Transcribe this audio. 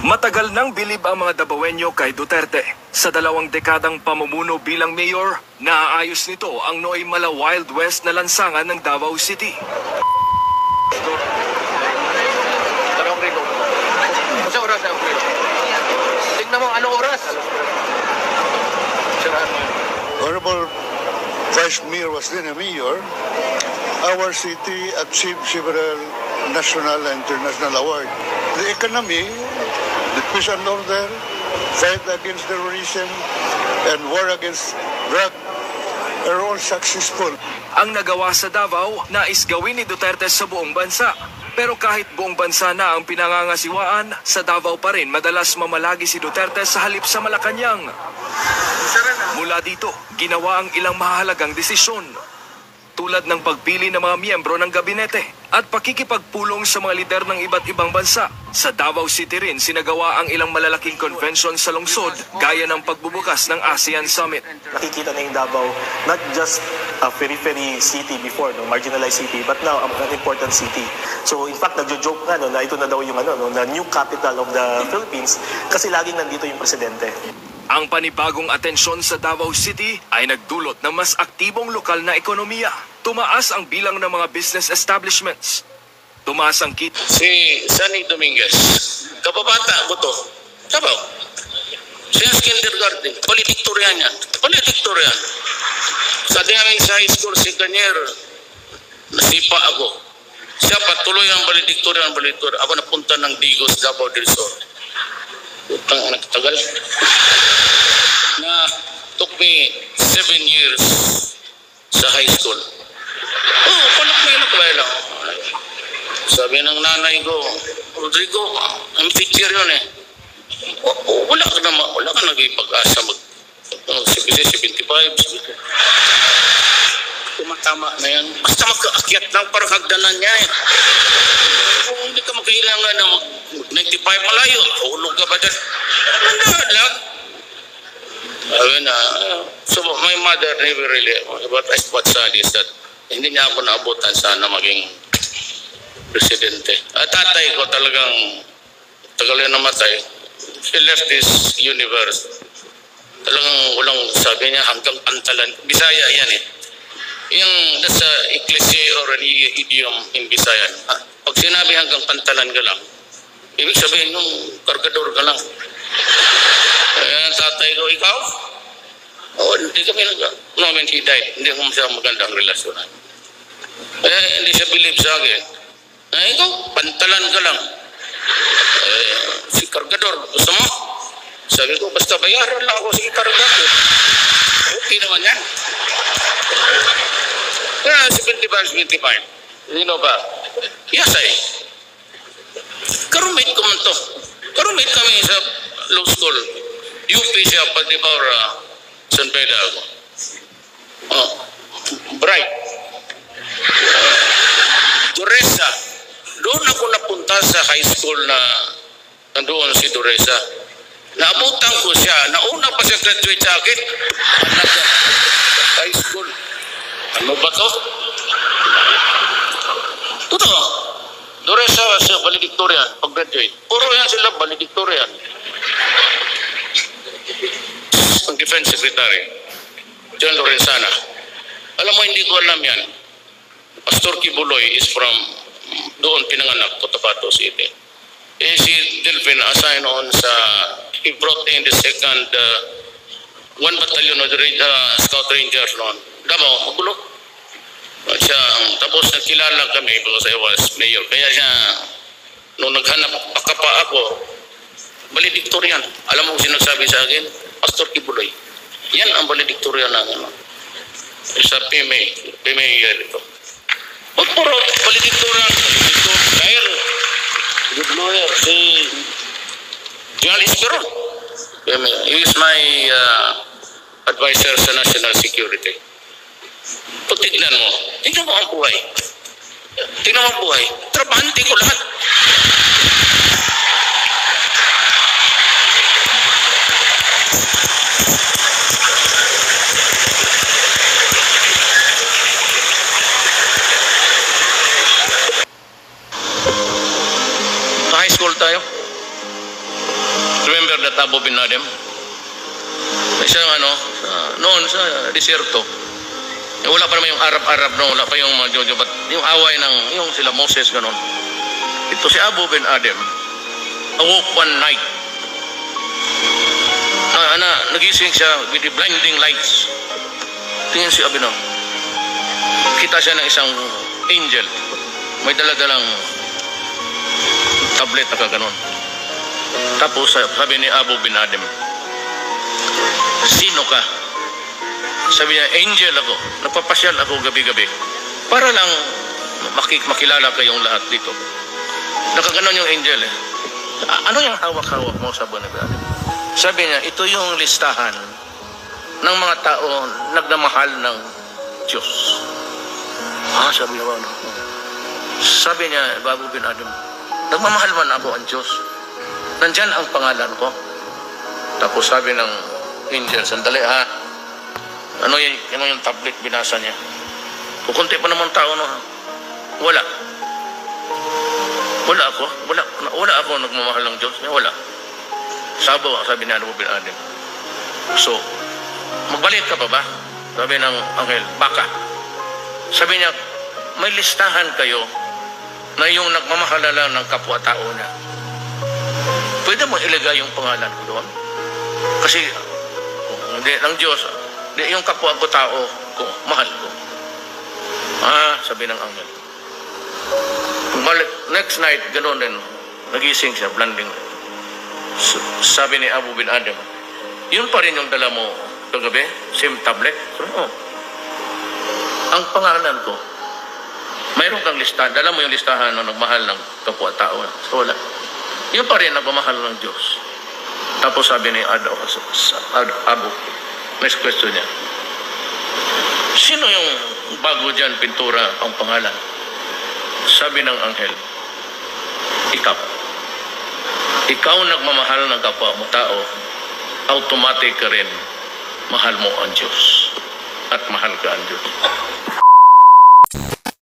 Matagal nang bilib ang mga Davaoenyo kay Duterte. Sa 2 dekadang pamumuno bilang mayor, naaayos nito ang nooy mala Wild West na lansangan ng Davao City. Tarong rito. Sa oras na ako. Tingnan mo anong oras. Honorable Vice Mayor was then a mayor. Our city achieved several national and international awards. The economy, the peace and order, fight against terrorism, and war against drug are all successful. Ang nagawa sa Davao, nais gawin ni Duterte sa buong bansa. Pero kahit buong bansa na ang pinangangasiwaan, sa Davao pa rin madalas mamalagi si Duterte sa halip sa Malacanang. Mula dito, ginawa ang ilang mahalagang desisyon. Tulad ng pagpili ng mga miyembro ng gabinete at pakikipagpulong sa mga lider ng iba't ibang bansa. Sa Davao City rin sinagawa ang ilang malalaking convention sa lungsod gaya ng pagbubukas ng ASEAN Summit. Nakikita na yung Davao, not just a periphery city before, no, marginalized city, but now an important city. So in fact, nagjo-joke nga no, na ito na daw yung na new capital of the Philippines kasi laging nandito yung presidente. Ang panibagong atensyon sa Davao City ay nagdulot ng mas aktibong lokal na ekonomiya. Tumaas ang bilang ng mga business establishments. Tumaas ang kita. Si Sunny Dominguez, kababata ko to. Sabaw. Since kindergarten, valedictorian yan. Valedictorian. Sa namin sa high school, si Kanier, nasipa ako. Siya patuloy ang valedictorian. Ako napunta ng Digos, Davao del Sur. Utang anak tagal. Na took me 7 years sa high school. Oh, panak may nakabay lang. Sabi ng nanay ko, Rodrigo, ang teacher yun eh. Wala ka nag-ipag-asa mag-75. Tumatama na yan. Basta magkaakyat lang, parang hagdanan niya eh. Kung hindi ka magkailangan na mag-95 malayo, hulog ka ba dyan? Ano lang? Sabi na, so my mother never really, what's sad is that hindi niya ako naabutan sana maging presidente. At tatay ko talagang tagal na namatay. He left this universe. Talagang walang sabi niya hanggang pantalan. Bisaya yan eh. Yung nasa cliche or an idiom in Bisayan. Pag sinabi hanggang pantalan ka lang, ibig sabihin yung kargador ka lang. Kaya tatay ko, ikaw? Oh, hindi kami moment he died. Hindi ko siya magandang relasyon. Hindi siya believe sa akin. Ikaw, pantalan ka lang. Si kargador, gusto mo? Sabi ko, basta bayaran lang ako si kargador. Okay naman yan. Kaya 75. You know ba? Yes, karumit ko man to. Karumit kami sa law school. UP siya, pati ba San Beda ako. Bright. Doresa. Doon ako napunta sa high school na nandoon si Doresa. Naabutan ko siya. Nauna pa siya graduate sa akin. High school. Ano ba to? Totoo. Doresa siya valedictorian pag-graduate. Puro yan sila valedictorian. Ang defense secretary, John Lorenzana. Alam mo, hindi ko alam yan. Pastor Kibuloy is from doon pinanganak, Cotabato City. Si Delvin assigned on sa, he brought in the second 1 battalion of the Scout Rangers noon. Davao, magulo. Siya, tapos nagkilala kami because I was mayor. Kaya siya, nung naghanap pa ako, valedictorian. Alam mo kung sinasabi sa akin? Pastor Kibuloy. Yan ang valedictorian ng sa PMA year ito. But puro valedictorian, lawyer, good lawyer, si John Esperon. He is my advisor sa national security. Tignan mo ang buhay. Tignan mo ang buhay. Trabante ko lahat. High school tayo. heard that Abu bin Adem? Isang noon sa desierto. Wala pa naman yung Arab-Arab, no? Wala pa yung mga Jojo, but yung away ng, yung sila Moses, gano'n. Ito si Abu bin Adem, awoke one night. Nagising siya with the blinding lights. Tingin si Abino. Kita siya ng isang angel. May daladalang tablet na kaganon. Tapos sabi ni Abu bin Adem, sino ka? Sabi niya, angel ako. Nagpapasyal ako gabi-gabi. Para lang makilala kayong lahat dito. Nakaganon yung angel eh. Ano yung hawak-hawak mo sa Abu bin Adem? Sabi niya, ito yung listahan ng mga tao nagdamahal ng Diyos. Sabi niya, ano? Sabi niya, Abu bin Adem, nagmamahal man ako ang Diyos. Nandyan ang pangalan ko. Tapos sabi ng angel, sandali ha. Ano yung tablet binasa niya? Kukunti pa naman tao, no? Wala. Wala ako nagmamahal ng Diyos. Wala. Sabi ni Abu bin Adem. So, magbalik ka pa ba? Sabi ng anghel, baka. Sabi niya, may listahan kayo na yung nagmamahalala ng kapwa-tao na. Pwede mo ilagay yung pangalan ko doon? Kasi, hindi, ng Diyos, yung kapwa ko tao ko, mahal ko. Sabi ng anghel. Next night, ganoon din, nagising siya, blinding. Sabi ni Abu bin Adem, yun pa rin yung dala mo kagabi? Same tablet? Ang pangalan ko, mayroon kang listahan, dala mo yung listahan na nagmahal ng kapwa-tao. So wala. Yun pa rin nagmamahal ng Diyos. Tapos sabi ni Abu, next question niya, sino yung bago dyan pintura ang pangalan? Sabi ng anghel, ikaw. Ikaw nagmamahal ng kapwa mo tao, automatic ka rin mahal mo ang Diyos at mahal ka ang Diyos.